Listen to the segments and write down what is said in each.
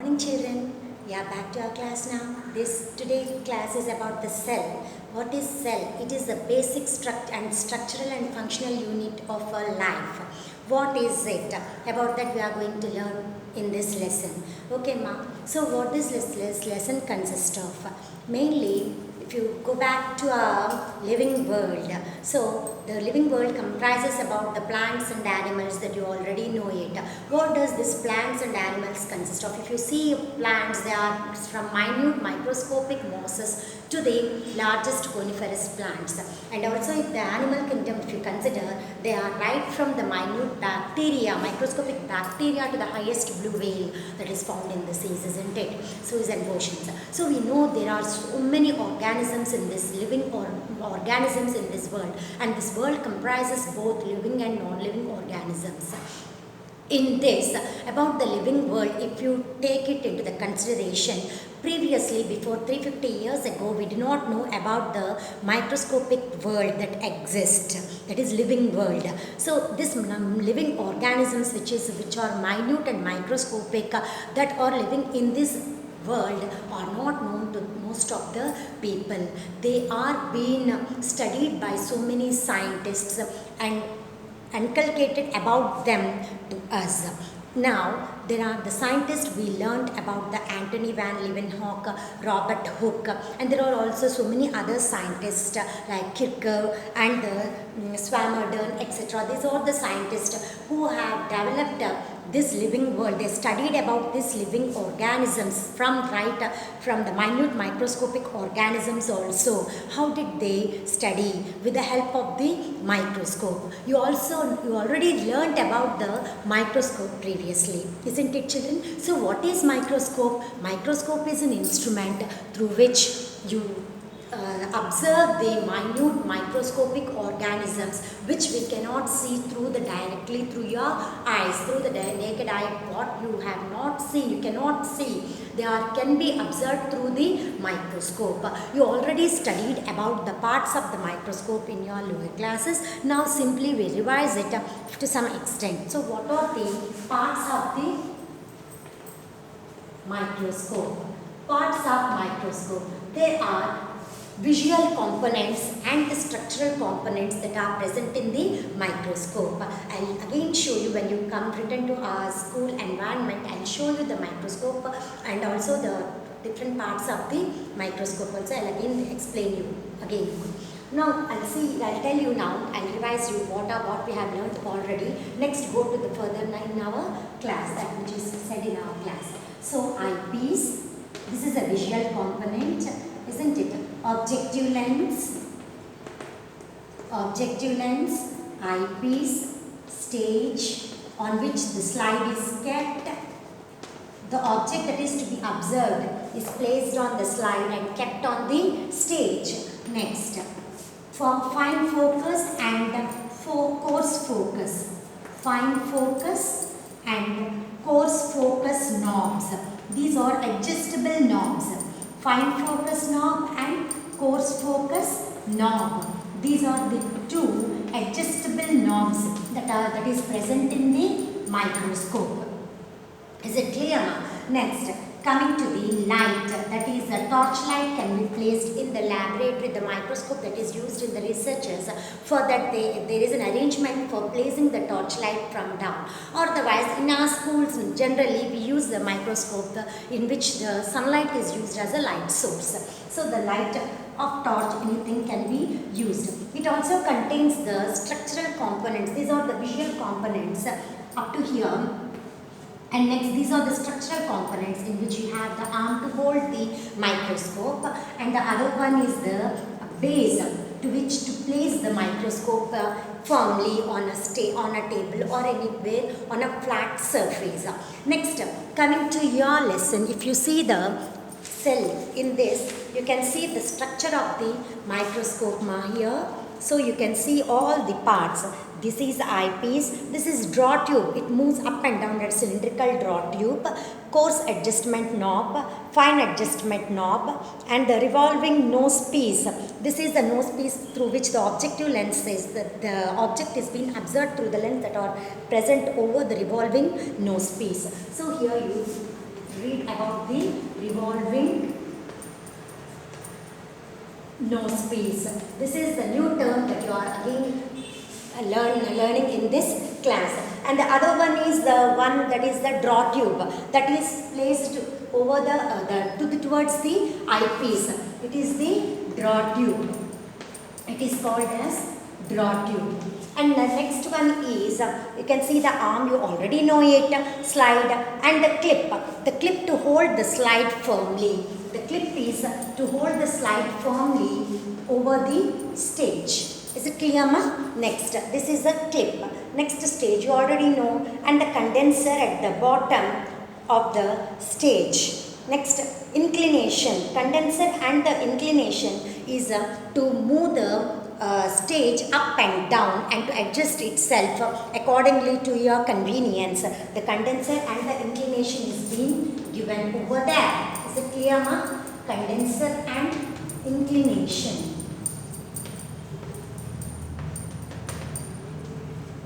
morning, children. We are back to our class now. This today's class is about the cell. What is cell? It is the basic structural and functional unit of our life. What is it? About that we are going to learn in this lesson. Okay, ma. So what does this lesson consist of? Mainly, if you go back to our living world, so the living world comprises about the plants and animals that you already know it. What does this plants and animals consist of? If you see plants, they are from minute microscopic mosses to the largest coniferous plants. And also if the animal kingdom, if you consider, they are right from the minute bacteria, microscopic bacteria to the highest blue whale that is found in the seas, isn't it? Seas and oceans. So we know there are so many organisms in this organisms in this world, and this world comprises both living and non-living organisms. In this, about the living world, if you take it into the consideration, previously before 350 years ago, we did not know about the microscopic world that exists, that is living world. So this living organisms which are minute and microscopic that are living in this world are not known to most of the people. They are being studied by so many scientists and inculcated about them to us. Now, there are the scientists we learned about the Antony van Leeuwenhoek, Robert Hooke, and there are also so many other scientists like Kirchhoff and Swammerdam, etc. These are the scientists who have developed this living world. They studied about these living organisms from the minute microscopic organisms also. How did they study? With the help of the microscope. You already learnt about the microscope previously, isn't it, children? So what is microscope? Microscope is an instrument through which you observe the minute microscopic organisms which we cannot see directly through your eyes, through the naked eye. What you have not seen, you cannot see, can be observed through the microscope. You already studied about the parts of the microscope in your lower classes. Now simply we revise it to some extent. So what are the parts of the microscope? Parts of microscope. There are visual components and the structural components that are present in the microscope. I'll again show you when you return to our school environment. I'll show you the microscope and also the different parts of the microscope also. I'll again explain you again. Now I'll tell you now, I'll revise you what we have learned already. Next go to the further in our class, that which is said in our class. So eyepiece, this is a visual component, isn't it? Objective lens, eyepiece, stage on which the slide is kept. The object that is to be observed is placed on the slide and kept on the stage. Next, for fine focus and coarse focus. Fine focus and coarse focus knobs. These are adjustable knobs. Fine focus knob and coarse focus knob. These are the two adjustable knobs that is present in the microscope. Is it clear? Next, coming to the light, that is a torchlight can be placed in the laboratory. The microscope that is used in the researchers, for that there is an arrangement for placing the torchlight from down. Otherwise, in our schools generally we use the microscope in which the sunlight is used as a light source. So the light of torch, anything can be used. It also contains the structural components. These are the visual components up to here. And next, these are the structural components in which you have the arm to hold the microscope, and the other one is the base to which to place the microscope firmly on a table or anywhere on a flat surface. Next, coming to your lesson, if you see the cell in this, you can see the structure of the microscope here. So you can see all the parts. This is eyepiece. This is draw tube. It moves up and down, that cylindrical draw tube. Coarse adjustment knob, fine adjustment knob, and the revolving nose piece. This is the nose piece through which the objective lens is. The object is being observed through the lens that are present over the revolving nose piece. So here you read about the revolving nose piece. This is the new term that you are again learning in this class. And the other one is the one that is the draw tube that is placed over towards the eyepiece. It is the draw tube. It is called as draw tube. And the next one is, you can see the arm, you already know it, slide, and the clip. The clip to hold the slide firmly. The clip is to hold the slide firmly over the stage. Is it clear, ma? Next, this is a clip. Next stage, you already know, and the condenser at the bottom of the stage. Next, inclination. Condenser and the inclination is to move the stage up and down and to adjust itself accordingly to your convenience. The condenser and the inclination is being given over there. Is it clear, ma? Condenser and inclination.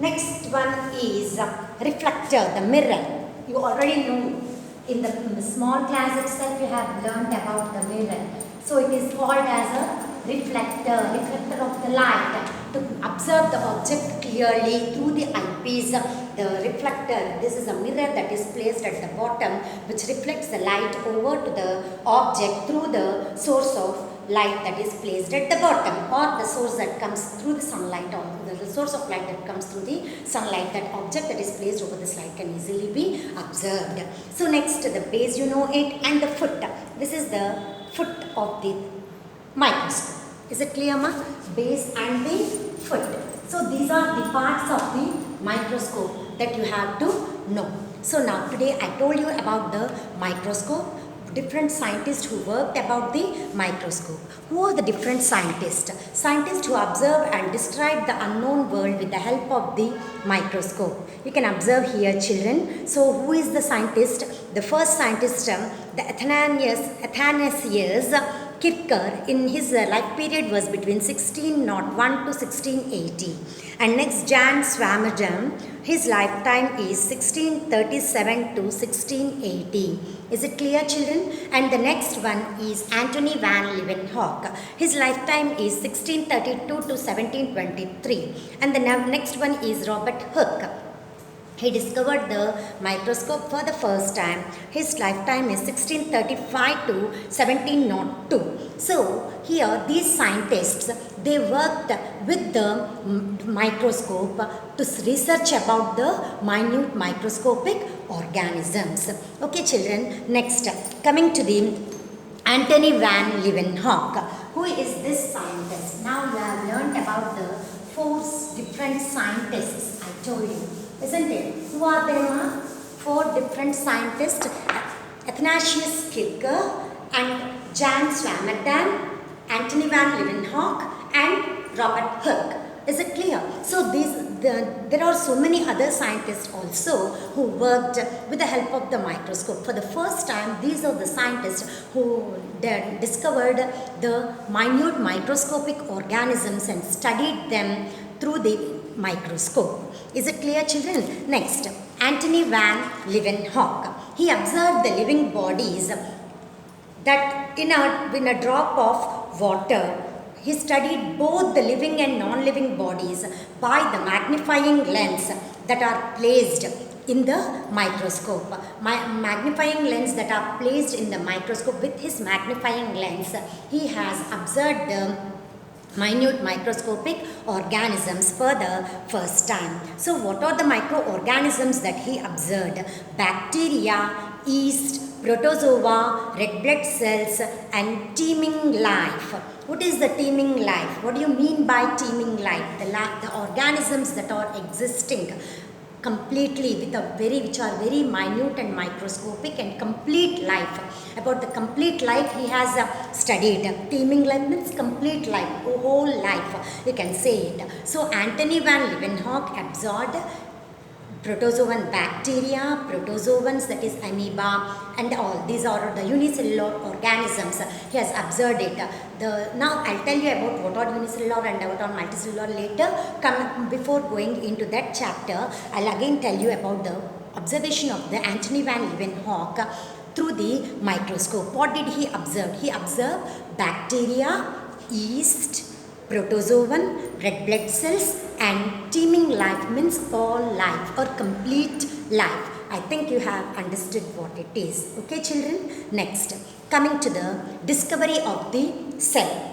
Next one is reflector, the mirror. You already know in the small class itself you have learned about the mirror. So it is called as a reflector of the light, to observe the object clearly through the eyepiece. The reflector, this is a mirror that is placed at the bottom which reflects the light over to the object through the source of light that is placed at the bottom, or the source that comes through the sunlight, or the source of light that comes through the sunlight. That object that is placed over the slide can easily be observed. So next, the base, you know it, and the foot. This is the foot of the microscope. Is it clear, ma? Base and the foot. So these are the parts of the microscope that you have to know. So now today I told you about the microscope, different scientists who worked about the microscope. Who are the different scientists? Scientists who observe and describe the unknown world with the help of the microscope. You can observe here, children. So who is the scientist? The first scientist, the Athanasius Kircher, in his life period was between 1601 to 1680. And next, Jan Swammerdam, his lifetime is 1637 to 1680. Is it clear, children? And the next one is Antony van Leeuwenhoek. His lifetime is 1632 to 1723. And the next one is Robert Hooke. He discovered the microscope for the first time. His lifetime is 1635 to 1702. So here these scientists, they worked with the microscope to research about the minute microscopic organisms. Okay, children, next coming to the Antony van Leeuwenhoek. Who is this scientist? Now you have learned about the 4 different scientists I told you. Isn't it? Who are they? 4 different scientists: Athanasius Kircher and Jan Swammerdam, Antony van Leeuwenhoek, and Robert Hooke. Is it clear? So there are so many other scientists also who worked with the help of the microscope. For the first time, these are the scientists who discovered the minute microscopic organisms and studied them through the microscope. Is it clear, children? Next, Antony van Leeuwenhoek. He observed the living bodies that in a drop of water. He studied both the living and non-living bodies by the magnifying lens that are placed in the microscope. Magnifying lens that are placed in the microscope. With his magnifying lens, he has observed the minute microscopic organisms for the first time. So what are the microorganisms that he observed? Bacteria, yeast, protozoa, red blood cells, and teeming life. What is the teeming life? What do you mean by teeming life? The organisms that are existing completely which are very minute and microscopic and complete life. About the complete life he has studied. Teeming life means complete life, whole life, you can say it. So Antony van Leeuwenhoek observed protozoan bacteria, protozoans, that is amoeba, and all these are the unicellular organisms. He has observed it. Now I'll tell you about what are unicellular and what are multicellular later. Before going into that chapter, I'll again tell you about the observation of the Antony van Leeuwenhoek through the microscope. What did he observe? He observed bacteria, yeast, protozoan, red blood cells, and teeming life means all life or complete life. I think you have understood what it is. Okay, children? Next, coming to the discovery of the cell.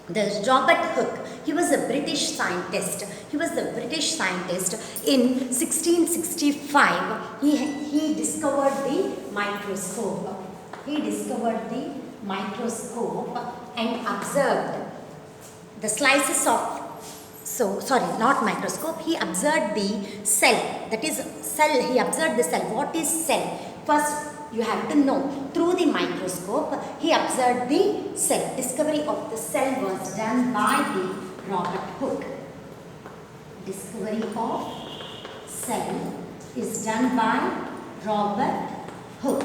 The Robert Hooke, he was a British scientist. He was a British scientist in 1665. He discovered the microscope. He discovered the microscope and observed the slices of, not microscope, he observed the cell, that is cell, he observed the cell. What is cell? First, you have to know, through the microscope, he observed the cell. Discovery of the cell was done by the Robert Hooke. Discovery of cell is done by Robert Hooke.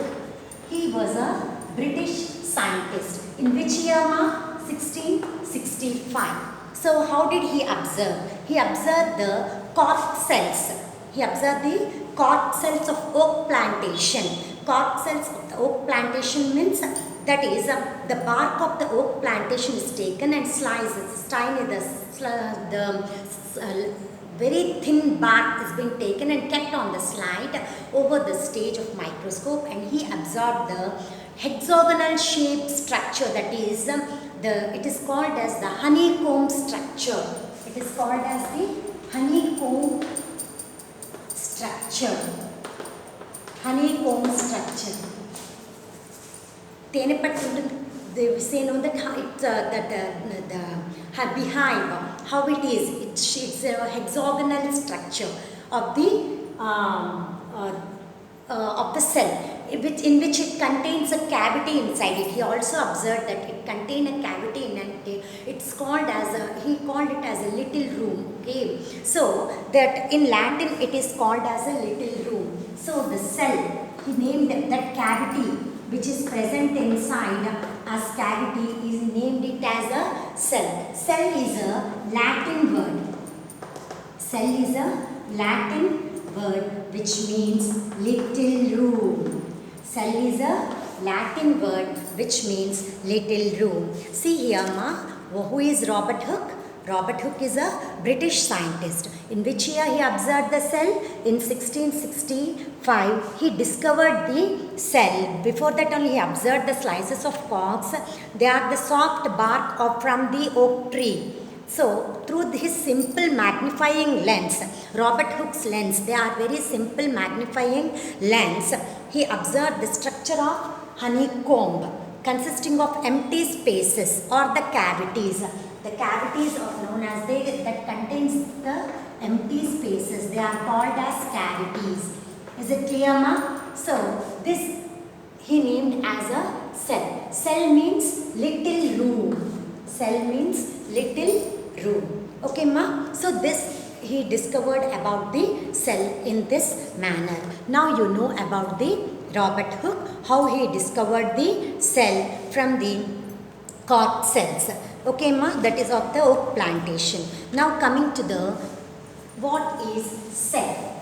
He was a British scientist. In which year, ma? 1665. So how did he observe? He observed the cork cells. He observed the cork cells of oak plantation. Cork cells of the oak plantation means, that is, the bark of the oak plantation is taken and slices. The very thin bark is being taken and kept on the slide over the stage of microscope, and he observed the hexagonal shaped structure, that is, it is called as the honeycomb structure. It is called as the honeycomb structure. Honeycomb structure. They say no that the beehive, how it is. It's a hexagonal structure of the cell, in which it contains a cavity inside it. He also observed that it contained a cavity in it. It's called as he called it as a little room. Okay, so that in Latin it is called as a little room. So the cell, he named that cavity which is present inside as cavity, is named it as a cell. Cell is a Latin word. Cell is a Latin word which means little room. Cell is a Latin word which means little room. See here, ma, who is Robert Hooke? Robert Hooke is a British scientist. In which year he observed the cell? In 1665. He discovered the cell. Before that only he observed the slices of corks. They are the soft bark from the oak tree. So, through his simple magnifying lens, Robert Hooke's lens, they are very simple magnifying lens, he observed the structure of honeycomb consisting of empty spaces or the cavities. The cavities are known as that contains the empty spaces. They are called as cavities. Is it clear, ma? So, this he named as a cell. Cell means little room. Cell means little room. Okay, ma? So, this he discovered about the cell in this manner. Now, you know about the Robert Hooke, how he discovered the cell from the cork cells. Okay, ma? That is of the oak plantation. Now, coming to the what is cell?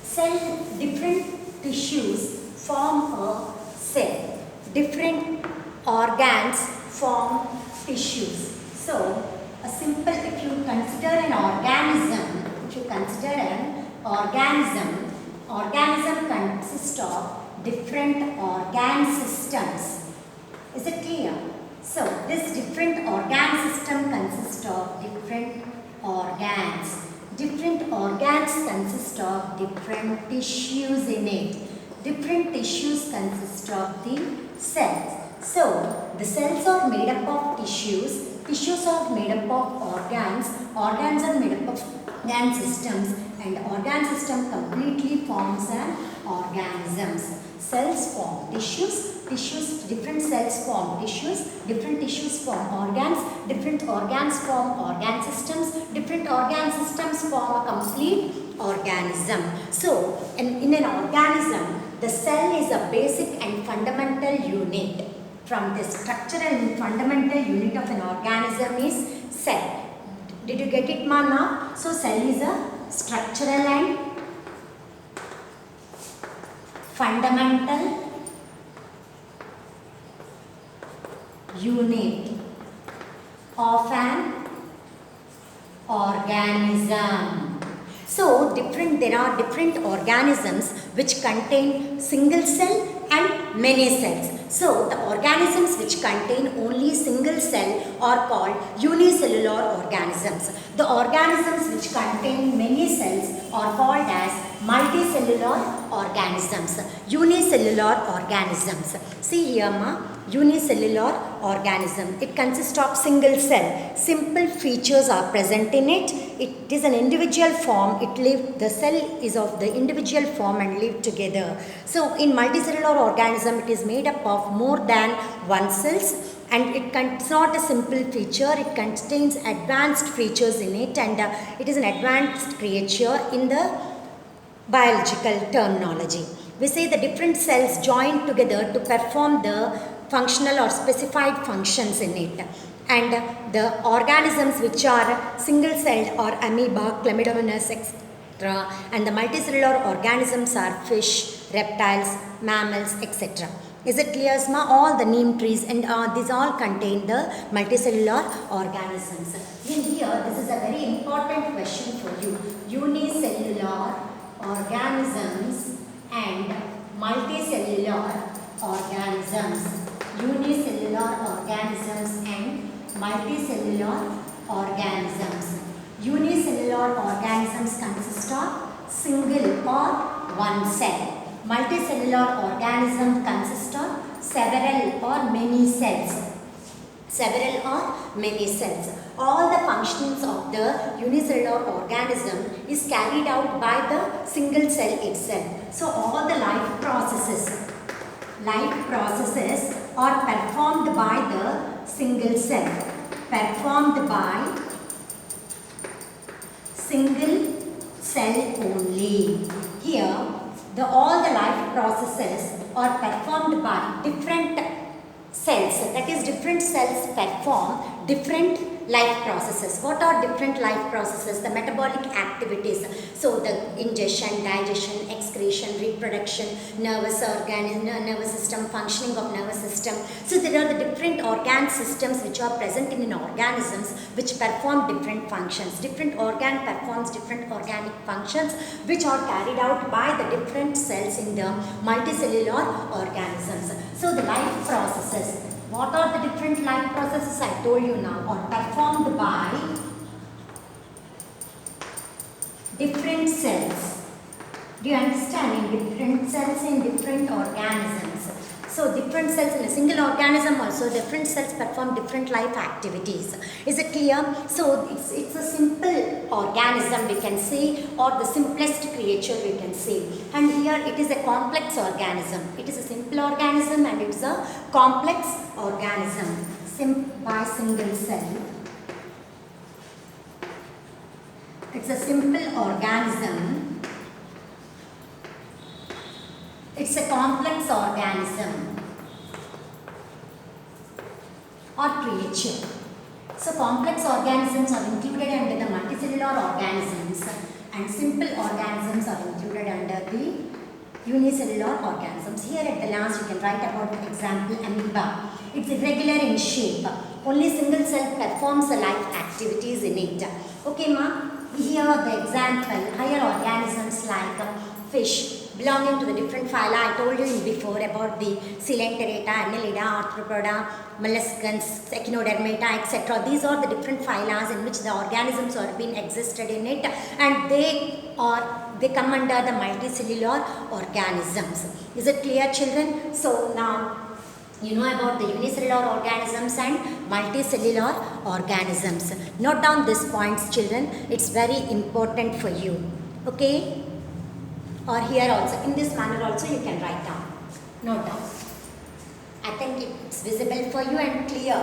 Cell, different tissues form a cell. Different organs form tissues. So, a simple, if you consider an organism, organism consists of different organ systems. Is it clear? So, this different organ system consists of different organs. Different organs consist of different tissues in it. Different tissues consist of the cells. So, the cells are made up of tissues. Tissues are made up of organs. Organs are made up of organ systems. And organ system completely forms an organisms. Cells form tissues. Different cells form tissues. Different tissues form organs. Different organs form organ systems. Different organ systems form a complete organism. So, in an organism, the cell is a basic and fundamental unit. From the structural and fundamental unit of an organism is cell. Did you get it, ma, now? So, cell is a structural and fundamental unit of an organism. So there are different organisms which contain single cell and many cells. So the organisms which contain only single cell are called unicellular organisms. The organisms which contain many cells are called as multicellular organisms. Unicellular organisms. See here ma, unicellular organism. It consists of single cell. Simple features are present in it. It is an individual form. The cell is of the individual form and live together. So in multicellular organism, it is made up of more than one cells, and it's not a simple feature. It contains advanced features in it, and it is an advanced creature in the biological terminology. We say the different cells join together to perform the functional or specified functions in it. And the organisms which are single celled are amoeba, chlamydomonas, etc. And the multicellular organisms are fish, reptiles, mammals, etc. Is it clear, Asma? All the neem trees and these all contain the multicellular organisms. In here, this is a very important question for you. Unicellular organisms and multicellular organisms. Unicellular organisms and multicellular organisms. Unicellular organisms consist of single or one cell. Multicellular organism consists of several or many cells. Several or many cells. All the functions of the unicellular organism is carried out by the single cell itself. So all the life processes are performed by the single cell. Performed by single cell only. Here, all the life processes are performed by different cells. That is, different cells perform different life processes. What are different life processes? The metabolic activities. So the ingestion, digestion, excretion, reproduction, nervous system, functioning of nervous system. So there are the different organ systems which are present in organisms which perform different functions. Different organ performs different organic functions which are carried out by the different cells in the multicellular organisms. So the life processes. What are the different life processes? I told you now, are performed by different cells. Do you understand? In different cells in different organisms. So different cells in a single organism also, different cells perform different life activities. Is it clear? So it's a simple organism we can say, or the simplest creature we can say. And here it is a complex organism. It is a simple organism and it's a complex organism by single cell. It's a simple organism. It's a complex organism or creature. So complex organisms are included under the multicellular organisms and simple organisms are included under the unicellular organisms. Here at the last you can write about the example amoeba. It's irregular in shape. Only single cell performs the life activities in it. Okay ma? Here the example, higher organisms like fish belonging to the different phyla. I told you before about the Coelenterata, Annelida, Arthropoda, molluscans, Echinodermata, etc. These are the different phyla in which the organisms are being existed in it, and they come under the multicellular organisms. Is it clear, children? So now you know about the unicellular organisms and multicellular organisms. Note down these points, children. It's very important for you. Okay? Or here also, in this manner also you can write down. Note down. I think it's visible for you and clear.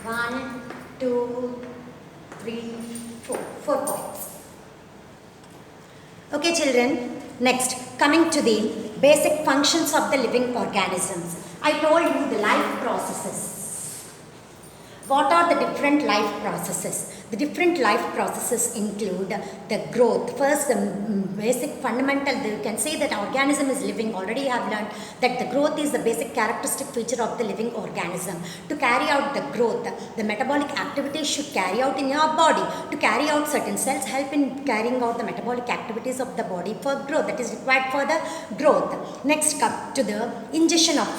1, 2, 3, 4. 4 points. Okay children, next coming to the basic functions of the living organisms. I told you the life processes. What are the different life processes? The different life processes include the growth. First, the basic fundamental, you can say that organism is living. Already I have learned that the growth is the basic characteristic feature of the living organism. To carry out the growth, the metabolic activities should carry out in your body. To carry out certain cells help in carrying out the metabolic activities of the body for growth, that is required for the growth. Next, come to the ingestion of food.